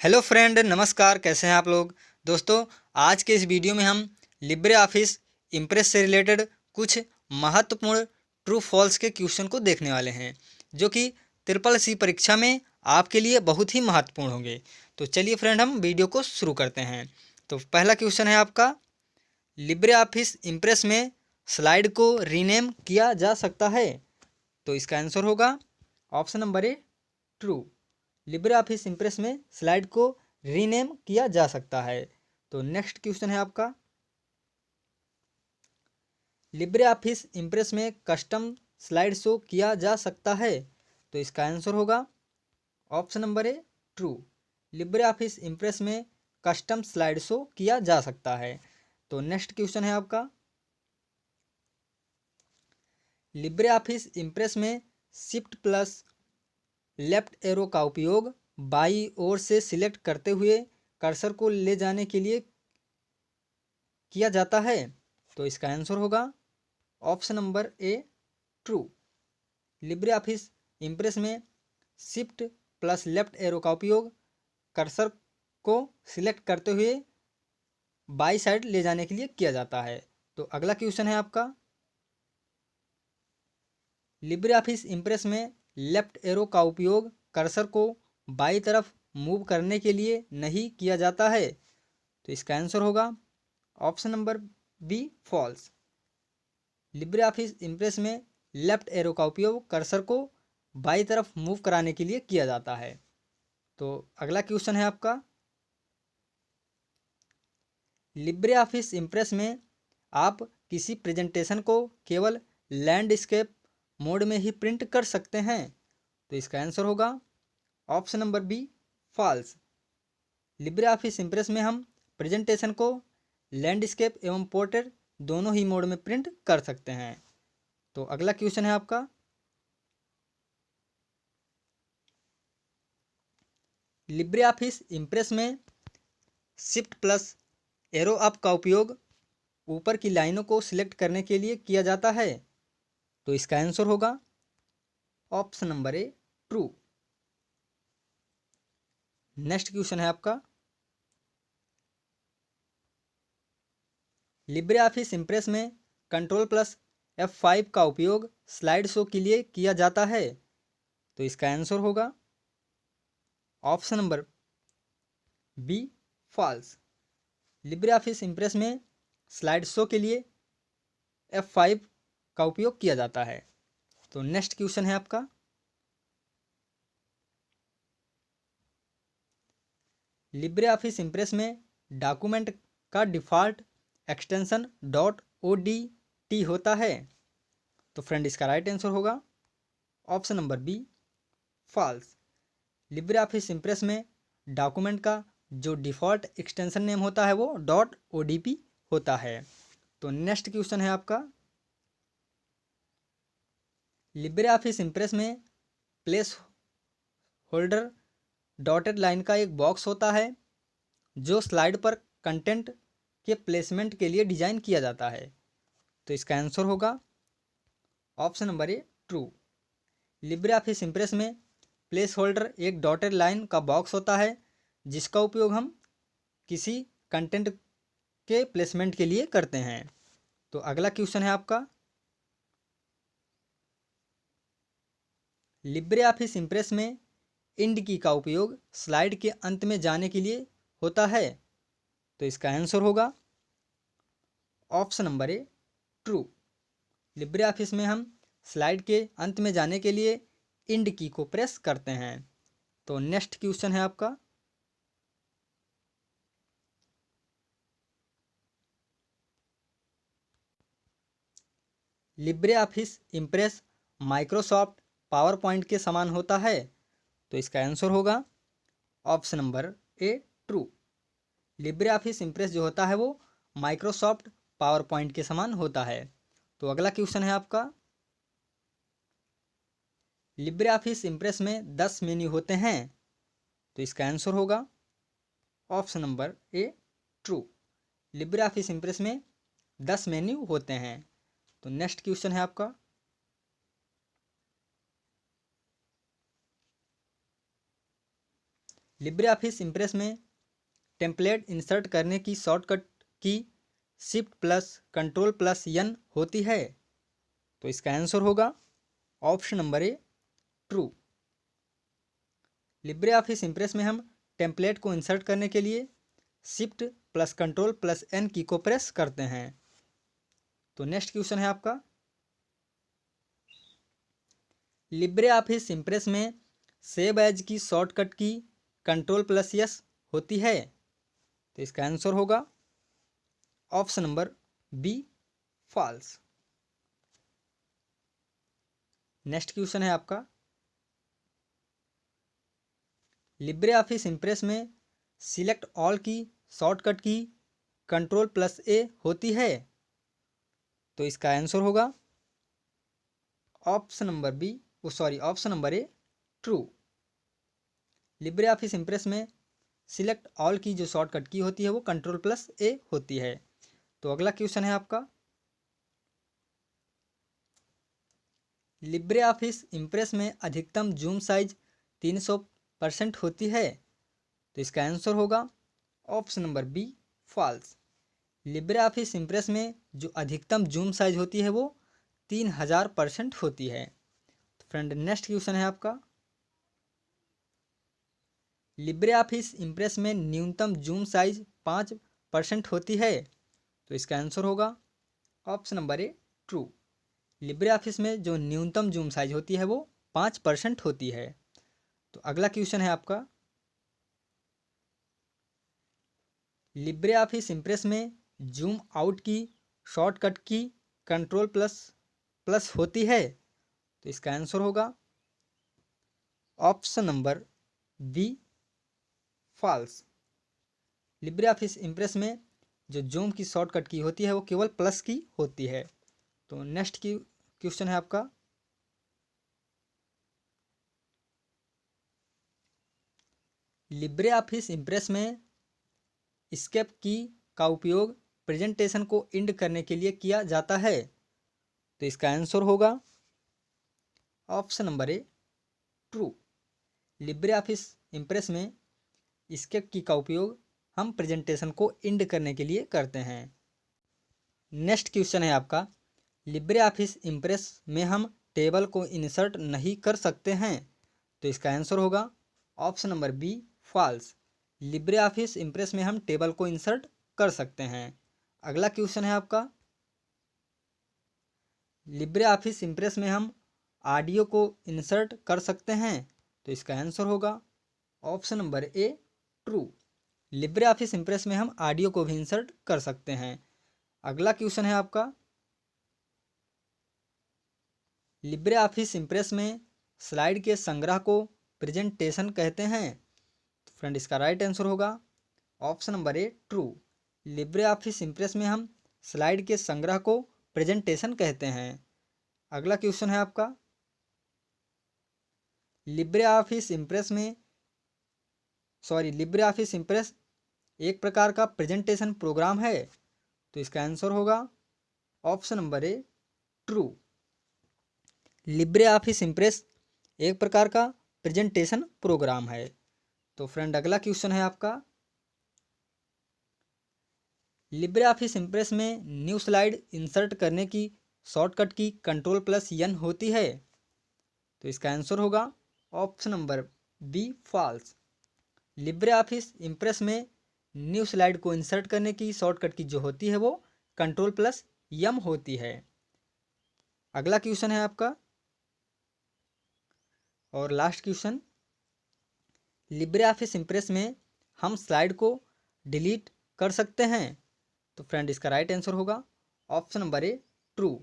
Hello friend, नमस्कार। कैसे हैं आप लोग। दोस्तों, आज के इस वीडियो में हम लिब्रे ऑफिस इम्प्रेस से रिलेटेड कुछ महत्वपूर्ण ट्रू फॉल्स के क्वेश्चन को देखने वाले हैं, जो कि ट्रिपल सी परीक्षा में आपके लिए बहुत ही महत्वपूर्ण होंगे। तो चलिए फ्रेंड, हम वीडियो को शुरू करते हैं। तो पहला क्वेश्चन है आपका, लिब्रे ऑफिस इम्प्रेस में स्लाइड को रीनेम किया जा सकता है। तो इसका आंसर होगा option number A, true. LibreOffice Impress में स्लाइड को रीनेम किया जा सकता है। तो नेक्स्ट क्वेश्चन है आपका, लिब्रे ऑफिस इम्प्रेस में कस्टम स्लाइड शो किया जा सकता है। तो इसका आंसर होगा option number A, true. LibreOffice Impress में कस्टम स्लाइड शो किया जा सकता है। तो नेक्स्ट क्वेश्चन है आपका, लिब्रे ऑफिस इम्प्रेस में शिफ्ट प्लस लेफ्ट एरो का उपयोग बाई ओर से सिलेक्ट करते हुए कर्सर को ले जाने के लिए किया जाता है। तो इसका आंसर होगा option number A, true. LibreOffice Impress में शिफ्ट प्लस लेफ्ट एरो का उपयोग कर्सर को सिलेक्ट करते हुए बाई साइड ले जाने के लिए किया जाता है। तो अगला क्वेश्चन है आपका, लिब्रे ऑफिस इम्प्रेस में लेफ्ट एरो का उपयोग कर्सर को बाई तरफ मूव करने के लिए नहीं किया जाता है। तो इसका आंसर होगा option number B, false. LibreOffice Impress में लेफ्ट एरो का उपयोग कर्सर को बाई तरफ मूव कराने के लिए किया जाता है। तो अगला क्वेश्चन है आपका, लिब्रे ऑफिस इम्प्रेस में आप किसी प्रेजेंटेशन को केवल लैंडस्केप मोड में ही प्रिंट कर सकते हैं। तो इसका आंसर होगा option number B, false. LibreOffice Impress में हम प्रेजेंटेशन को लैंडस्केप एवं पोर्ट्रेट दोनों ही मोड में प्रिंट कर सकते हैं। तो अगला क्वेश्चन है आपका, लिब्रे ऑफिस इम्प्रेस में शिफ्ट प्लस एरो अप का उपयोग ऊपर की लाइनों को सिलेक्ट करने के लिए किया जाता है। तो इसका आंसर होगा option number A, true. Next question है आपका, लिब्रे ऑफिस इम्प्रेस में कंट्रोल प्लस F5 का उपयोग स्लाइड शो के लिए किया जाता है। तो इसका आंसर होगा option number B, false. LibreOffice Impress में स्लाइड शो के लिए F5 का उपयोग किया जाता है। तो नेक्स्ट क्वेश्चन है आपका, लिब्रे ऑफिस इम्प्रेस में डॉक्यूमेंट का डिफ़ॉल्ट एक्सटेंशन .odt होता है। तो फ्रेंड, इसका राइट आंसर होगा option number B, false. LibreOffice Impress में डॉक्यूमेंट का जो डिफ़ॉल्ट एक्सटेंशन नेम होता है वो .odp होता है। तो नेक्स्ट क्वेश्चन है आपका, लिब्रे ऑफिस इम्प्रेस में प्लेस होल्डर डॉटेड लाइन का एक बॉक्स होता है जो स्लाइड पर कंटेंट के प्लेसमेंट के लिए डिजाइन किया जाता है। तो इसका आंसर होगा option number A, true. LibreOffice Impress में प्लेस होल्डर एक डॉटेड लाइन का बॉक्स होता है जिसका उपयोग हम किसी कंटेंट के प्लेसमेंट के लिए करते हैं। तो अगला क्वेश्चन है आपका, लिब्रे ऑफिस इम्प्रेस में इंड की का उपयोग स्लाइड के अंत में जाने के लिए होता है। तो इसका आंसर होगा option number A, true. Libre office में हम स्लाइड के अंत में जाने के लिए इंड की को प्रेस करते हैं। तो नेक्स्ट क्वेश्चन है आपका, LibreOffice impress Microsoft power point के समान होता है। तो इसका आंसर होगा option number A, true. LibreOffice impress जो होता है वो माइक्रोसॉफ्ट पावर पॉइंट के समान होता है। तो अगला क्वेश्चन है आपका, लिब्रे ऑफिस इम्प्रेस में 10 मेन्यू होते हैं। तो इसका आंसर होगा option number A, true. LibreOffice Impress में 10 मेन्यू होते हैं। तो नेक्स्ट क्वेश्चन है आपका, लिब्रे ऑफिस इम्प्रेस में टेम्पलेट इंसर्ट करने की शॉर्टकट की shift plus control plus N होती है। तो इसका आंसर होगा option number A true. LibreOffice Impress में हम टेम्पलेट को इंसर्ट करने के लिए shift plus control plus N की को प्रेस करते हैं। तो नेक्स्ट क्वेश्चन है आपका, लिब्रे ऑफिस इम्प्रेस में सेव एज की शॉर्टकट की कंट्रोल प्लस एस होती है। तो इसका आंसर होगा option number B false. Next question है आपका, लिब्रे ऑफिस इम्प्रेस में सिलेक्ट ऑल की शॉर्टकट की कंट्रोल प्लस ए होती है। तो इसका आंसर होगा option number B option number A true. LibreOffice Impress में सिलेक्ट ऑल की जो शॉर्टकट की होती है वो कंट्रोल प्लस ए होती है। तो अगला क्वेश्चन है आपका, लिब्रे ऑफिस इम्प्रेस में अधिकतम जूम साइज 300% होती है। तो इसका आंसर होगा option number B false. LibreOffice Impress में जो अधिकतम जूम साइज होती है वो 3000% होती है। तो फ्रेंड नेक्स्ट क्वेश्चन है आपका, लिब्रे ऑफिस इम्प्रेस में न्यूनतम जूम साइज 5% होती है। तो इसका आंसर होगा option number A true. Libre office में जो न्यूनतम जूम साइज होती है वो 5% होती है। तो अगला क्वेश्चन है आपका, लिब्रे ऑफिस इम्प्रेस में जूम आउट की शॉर्टकट की कंट्रोल प्लस होती है। तो इसका आंसर होगा option number B false. LibreOffice Impress में जो जूम की शॉर्टकट की होती है वो केवल प्लस की होती है। तो नेक्स्ट की क्वेश्चन है आपका, लिब्रे ऑफिस इम्प्रेस में एस्केप की का उपयोग प्रेजेंटेशन को एंड करने के लिए किया जाता है। तो इसका आंसर होगा option number A true. LibreOffice Impress में एस्केप की का उपयोग हम प्रेजेंटेशन को एंड करने के लिए करते हैं। नेक्स्ट क्वेश्चन है आपका, लिब्रे ऑफिस इम्प्रेस में हम टेबल को इंसर्ट नहीं कर सकते हैं। तो इसका आंसर होगा option number B false. LibreOffice Impress में हम टेबल को इंसर्ट कर सकते हैं। अगला क्वेश्चन है आपका, लिब्रे ऑफिस इम्प्रेस में हम ऑडियो को इंसर्ट कर सकते हैं। तो इसका आंसर होगा option number A true. LibreOffice Impress में हम ऑडियो को भी इंसर्ट कर सकते हैं। अगला क्वेश्चन है आपका, लिब्रे ऑफिस इम्प्रेस में स्लाइड के संग्रह को प्रेजेंटेशन कहते हैं। तो फ्रेंड इसका राइट आंसर होगा option number A true. LibreOffice Impress में हम स्लाइड के संग्रह को प्रेजेंटेशन कहते हैं। अगला क्वेश्चन है आपका, लिब्रे ऑफिस इम्प्रेस एक प्रकार का प्रेजेंटेशन प्रोग्राम है। तो इसका आंसर होगा option number A true. LibreOffice impress एक प्रकार का प्रेजेंटेशन प्रोग्राम है। तो फ्रेंड अगला क्वेश्चन है आपका, लिब्रे ऑफिस इम्प्रेस में न्यू स्लाइड इंसर्ट करने की शॉर्टकट की कंट्रोल प्लस एन होती है। तो इसका आंसर होगा option number B false. LibreOffice Impress में न्यू स्लाइड को इंसर्ट करने की शॉर्टकट की जो होती है वो कंट्रोल प्लस एम होती है। अगला क्वेश्चन है आपका और last question, Libre office Impress में हम स्लाइड को डिलीट कर सकते हैं। तो फ्रेंड इसका राइट आंसर होगा option number A true.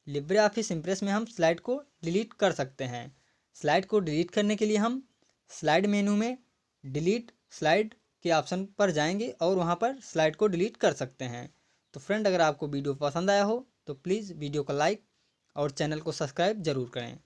LibreOffice Impress में हम स्लाइड को डिलीट कर सकते हैं। स्लाइड को डिलीट करने के लिए हम स्लाइड मेनू में डिलीट स्लाइड के ऑप्शन पर जाएंगे और वहां पर स्लाइड को डिलीट कर सकते हैं। तो फ्रेंड अगर आपको वीडियो पसंद आया हो तो प्लीज़ वीडियो को लाइक और चैनल को सब्सक्राइब ज़रूर करें।